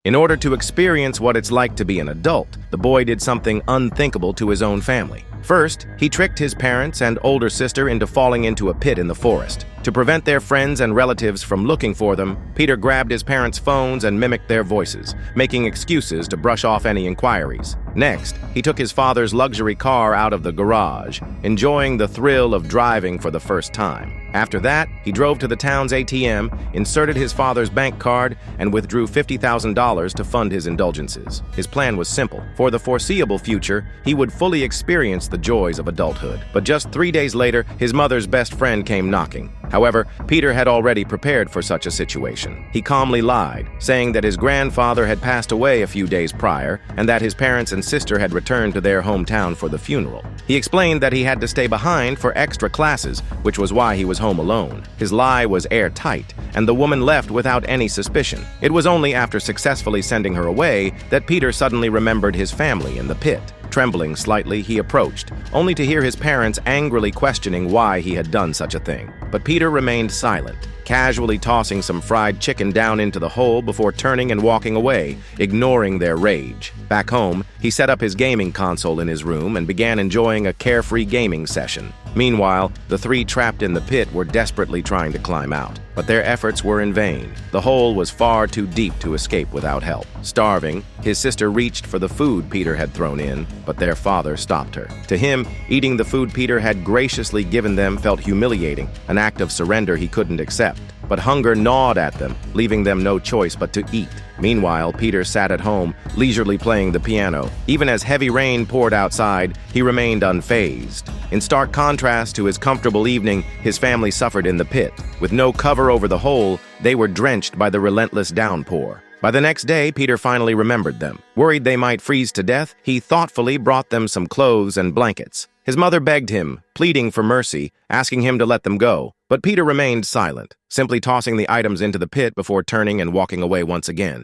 In order to experience what it's like to be an adult, the boy did something unthinkable to his own family. First, he tricked his parents and older sister into falling into a pit in the forest. To prevent their friends and relatives from looking for them, Peter grabbed his parents' phones and mimicked their voices, making excuses to brush off any inquiries. Next, he took his father's luxury car out of the garage, enjoying the thrill of driving for the first time. After that, he drove to the town's ATM, inserted his father's bank card, and withdrew $50,000 to fund his indulgences. His plan was simple. For the foreseeable future, he would fully experience the joys of adulthood. But just 3 days later, his mother's best friend came knocking. However, Peter had already prepared for such a situation. He calmly lied, saying that his grandfather had passed away a few days prior and that his parents and sister had returned to their hometown for the funeral. He explained that he had to stay behind for extra classes, which was why he was home alone. His lie was airtight, and the woman left without any suspicion. It was only after successfully sending her away that Peter suddenly remembered his family in the pit. Trembling slightly, he approached, only to hear his parents angrily questioning why he had done such a thing. But Peter remained silent, casually tossing some fried chicken down into the hole before turning and walking away, ignoring their rage. Back home, he set up his gaming console in his room and began enjoying a carefree gaming session. Meanwhile, the three trapped in the pit were desperately trying to climb out, but their efforts were in vain. The hole was far too deep to escape without help. Starving, his sister reached for the food Peter had thrown in, but their father stopped her. To him, eating the food Peter had graciously given them felt humiliating, an act of surrender he couldn't accept. But hunger gnawed at them, leaving them no choice but to eat. Meanwhile, Peter sat at home, leisurely playing the piano. Even as heavy rain poured outside, he remained unfazed. In stark contrast to his comfortable evening, his family suffered in the pit. With no cover over the hole, they were drenched by the relentless downpour. By the next day, Peter finally remembered them. Worried they might freeze to death, he thoughtfully brought them some clothes and blankets. His mother begged him, pleading for mercy, asking him to let them go. But Peter remained silent, simply tossing the items into the pit before turning and walking away once again.